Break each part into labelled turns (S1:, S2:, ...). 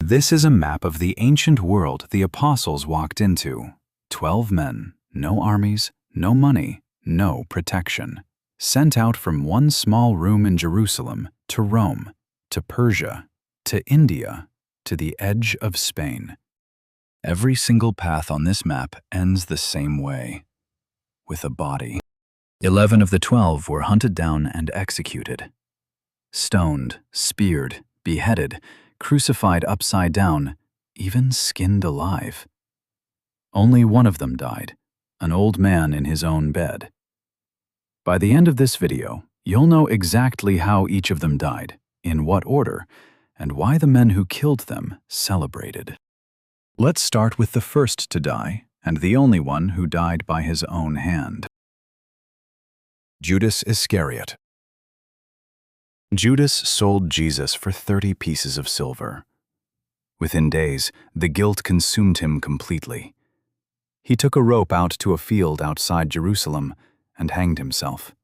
S1: This is a map of the ancient world the apostles walked into. 12 men, no armies, no money, no protection. Sent out from one small room in Jerusalem to Rome, to Persia, to India, to the edge of Spain. Every single path on this map ends the same way, with a body. 11 of the 12 were hunted down and executed. Stoned, speared, beheaded, crucified upside down, even skinned alive. Only one of them died, an old man in his own bed. By the end of this video, you'll know exactly how each of them died, in what order, and why the men who killed them celebrated. Let's start with the first to die, and the only one who died by his own hand. Judas Iscariot. Judas sold Jesus for 30 pieces of silver. Within days, the guilt consumed him completely. He took a rope out to a field outside Jerusalem and hanged himself.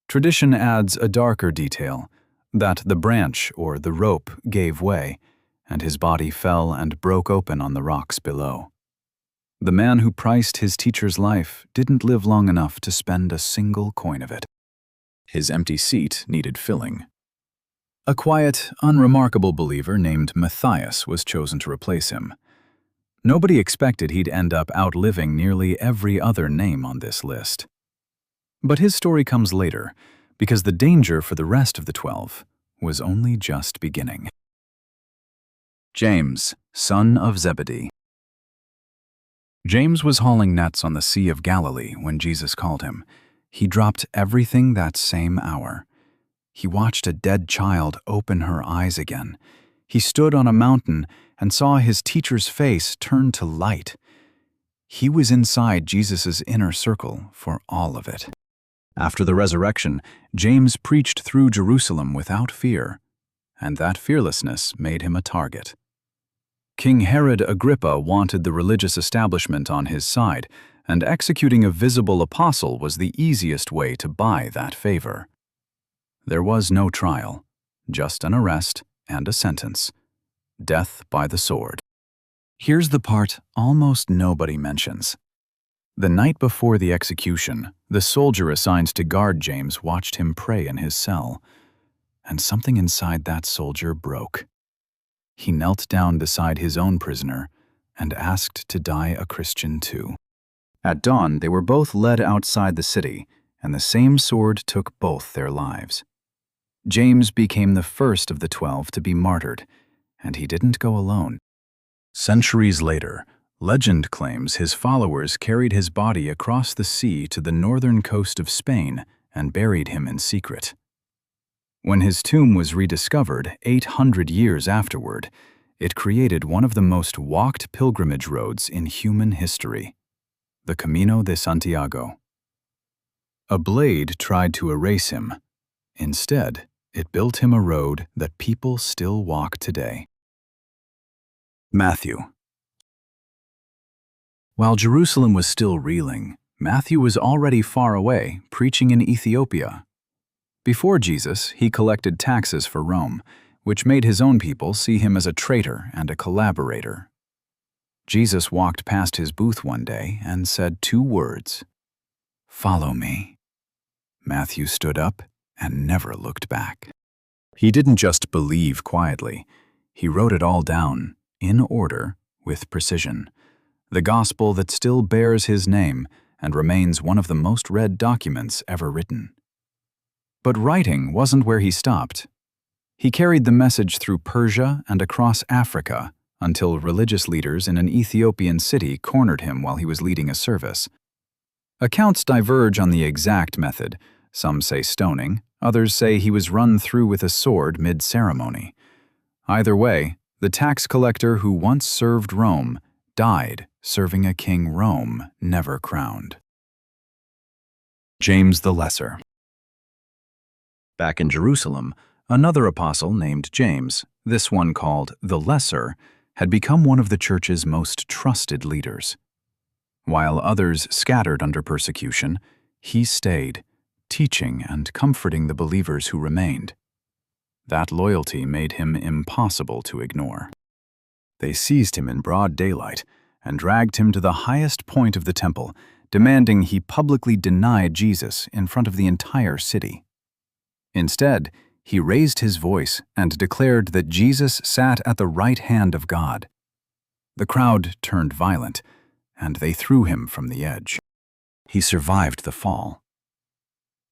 S1: Tradition adds a darker detail, that the branch or the rope gave way, and his body fell and broke open on the rocks below. The man who priced his teacher's life didn't live long enough to spend a single coin of it. His empty seat needed filling. A quiet, unremarkable believer named Matthias was chosen to replace him. Nobody expected he'd end up outliving nearly every other name on this list. But his story comes later, because the danger for the rest of the 12 was only just beginning. James, son of Zebedee. James was hauling nets on the Sea of Galilee when Jesus called him. He dropped everything that same hour. He watched a dead child open her eyes again. He stood on a mountain and saw his teacher's face turn to light. He was inside Jesus' inner circle for all of it. After the resurrection, James preached through Jerusalem without fear, and that fearlessness made him a target. King Herod Agrippa wanted the religious establishment on his side, and executing a visible apostle was the easiest way to buy that favor. There was no trial, just an arrest and a sentence. Death by the sword. Here's the part almost nobody mentions. The night before the execution, the soldier assigned to guard James watched him pray in his cell, and something inside that soldier broke. He knelt down beside his own prisoner and asked to die a Christian too. At dawn, they were both led outside the city, and the same sword took both their lives. James became the first of the 12 to be martyred, and he didn't go alone. Centuries later, legend claims his followers carried his body across the sea to the northern coast of Spain and buried him in secret. When his tomb was rediscovered 800 years afterward, it created one of the most walked pilgrimage roads in human history. The Camino de Santiago. A blade tried to erase him. Instead, it built him a road that people still walk today. Matthew. While Jerusalem was still reeling, Matthew was already far away, preaching in Ethiopia. Before Jesus, he collected taxes for Rome, which made his own people see him as a traitor and a collaborator. Jesus walked past his booth one day and said 2 words, "Follow me." Matthew stood up and never looked back. He didn't just believe quietly. He wrote it all down, in order, with precision. The gospel that still bears his name and remains one of the most read documents ever written. But writing wasn't where he stopped. He carried the message through Persia and across Africa, until religious leaders in an Ethiopian city cornered him while he was leading a service. Accounts diverge on the exact method. Some say stoning, others say he was run through with a sword mid-ceremony. Either way, the tax collector who once served Rome died serving a king Rome never crowned. James the Lesser. Back in Jerusalem, another apostle named James, this one called the Lesser, had become one of the church's most trusted leaders. While others scattered under persecution, he stayed, teaching and comforting the believers who remained. That loyalty made him impossible to ignore. They seized him in broad daylight and dragged him to the highest point of the temple, demanding he publicly deny Jesus in front of the entire city. Instead, he raised his voice and declared that Jesus sat at the right hand of God. The crowd turned violent, and they threw him from the edge. He survived the fall.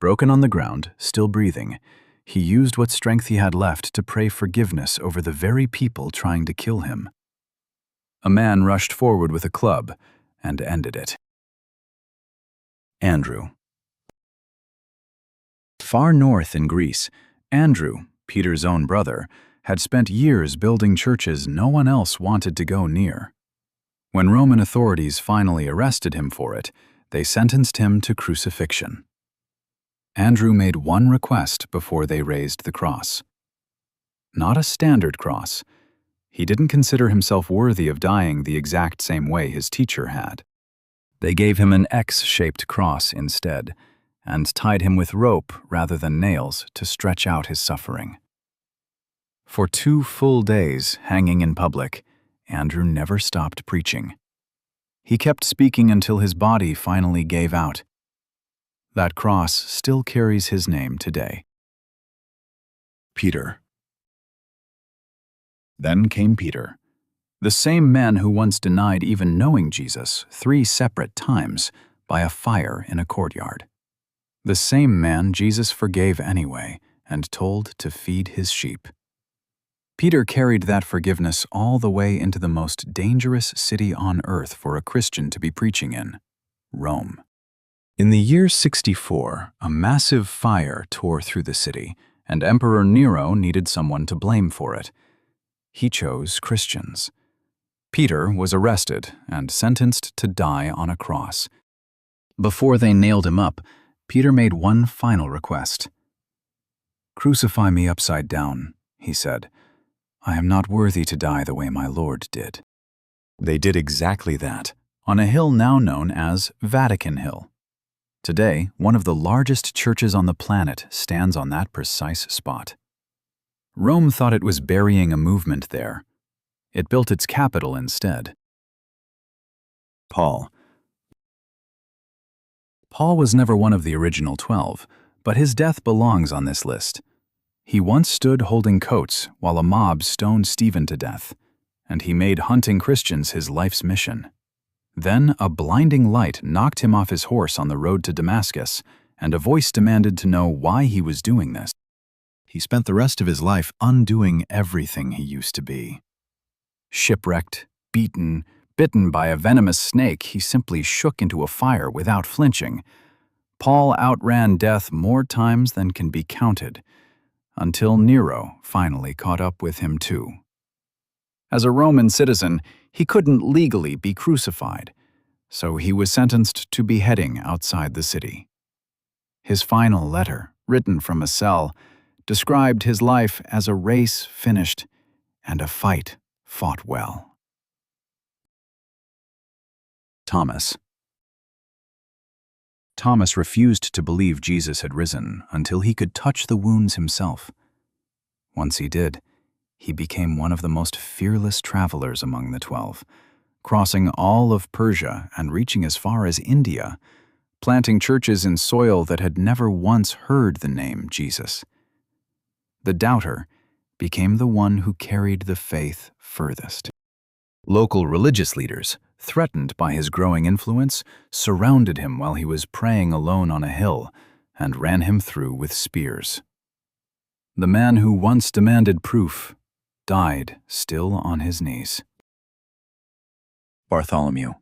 S1: Broken on the ground, still breathing, he used what strength he had left to pray forgiveness over the very people trying to kill him. A man rushed forward with a club and ended it. Andrew. Far north in Greece, Andrew, Peter's own brother, had spent years building churches no one else wanted to go near. When Roman authorities finally arrested him for it, they sentenced him to crucifixion. Andrew made one request before they raised the cross. Not a standard cross. He didn't consider himself worthy of dying the exact same way his teacher had. They gave him an X-shaped cross instead, and tied him with rope rather than nails to stretch out his suffering. For 2 full days, hanging in public, Andrew never stopped preaching. He kept speaking until his body finally gave out. That cross still carries his name today. Peter. Then came Peter, the same man who once denied even knowing Jesus 3 separate times by a fire in a courtyard. The same man Jesus forgave anyway and told to feed his sheep. Peter carried that forgiveness all the way into the most dangerous city on earth for a Christian to be preaching in, Rome. In the year 64, a massive fire tore through the city, and Emperor Nero needed someone to blame for it. He chose Christians. Peter was arrested and sentenced to die on a cross. Before they nailed him up, Peter made one final request. "Crucify me upside down," he said. "I am not worthy to die the way my Lord did." They did exactly that, on a hill now known as Vatican Hill. Today, one of the largest churches on the planet stands on that precise spot. Rome thought it was burying a movement there. It built its capital instead. Paul. Paul was never one of the original 12, but his death belongs on this list. He once stood holding coats while a mob stoned Stephen to death, and he made hunting Christians his life's mission. Then a blinding light knocked him off his horse on the road to Damascus, and a voice demanded to know why he was doing this. He spent the rest of his life undoing everything he used to be. Shipwrecked, beaten, bitten by a venomous snake, he simply shook into a fire without flinching. Paul outran death more times than can be counted, until Nero finally caught up with him too. As a Roman citizen, he couldn't legally be crucified, so he was sentenced to beheading outside the city. His final letter, written from a cell, described his life as a race finished and a fight fought well. Thomas. Thomas refused to believe Jesus had risen until he could touch the wounds himself. Once he did, he became one of the most fearless travelers among the 12, crossing all of Persia and reaching as far as India, planting churches in soil that had never once heard the name Jesus. The doubter became the one who carried the faith furthest. Local religious leaders, threatened by his growing influence, surrounded him while he was praying alone on a hill and ran him through with spears. The man who once demanded proof died still on his knees. Bartholomew.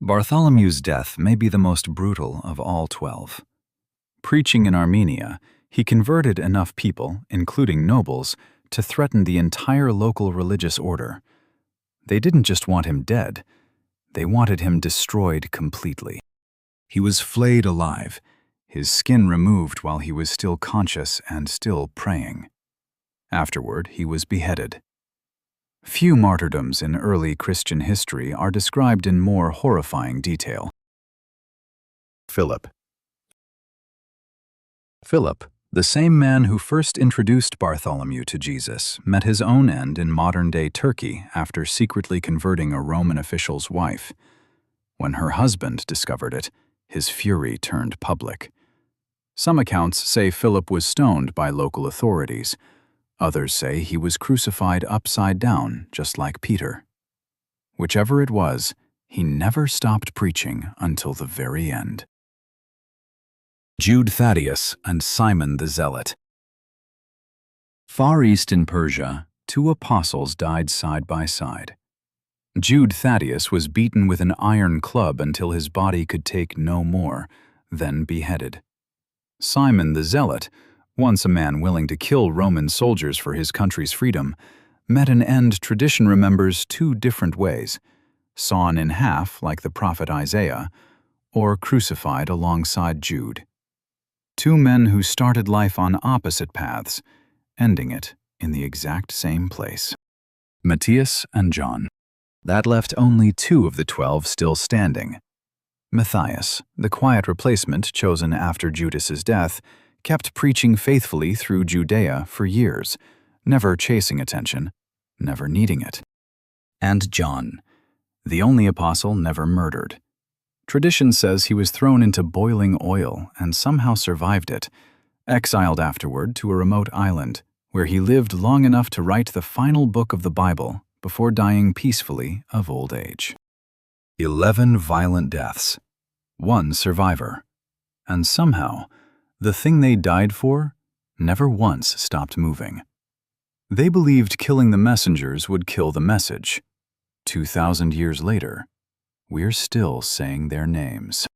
S1: Bartholomew's death may be the most brutal of all 12. Preaching in Armenia, he converted enough people, including nobles, to threaten the entire local religious order. They didn't just want him dead, they wanted him destroyed completely. He was flayed alive, his skin removed while he was still conscious and still praying. Afterward, he was beheaded. Few martyrdoms in early Christian history are described in more horrifying detail. Philip. Philip, The same man who first introduced Bartholomew to Jesus met his own end in modern-day Turkey after secretly converting a Roman official's wife. When her husband discovered it, his fury turned public. Some accounts say Philip was stoned by local authorities. Others say he was crucified upside down, just like Peter. Whichever it was, he never stopped preaching until the very end. Jude Thaddeus and Simon the Zealot. Far east in Persia, two apostles died side by side. Jude Thaddeus was beaten with an iron club until his body could take no more, then beheaded. Simon the Zealot, once a man willing to kill Roman soldiers for his country's freedom, met an end tradition remembers two different ways: sawn in half like the prophet Isaiah, or crucified alongside Jude. Two men who started life on opposite paths, ending it in the exact same place. Matthias and John. That left only 2 of the 12 still standing. Matthias, the quiet replacement chosen after Judas's death, kept preaching faithfully through Judea for years, never chasing attention, never needing it. And John, the only apostle never murdered. Tradition says he was thrown into boiling oil and somehow survived it, exiled afterward to a remote island, where he lived long enough to write the final book of the Bible before dying peacefully of old age. 11 violent deaths, 1 survivor, and somehow, the thing they died for never once stopped moving. They believed killing the messengers would kill the message. 2,000 years later, we're still saying their names.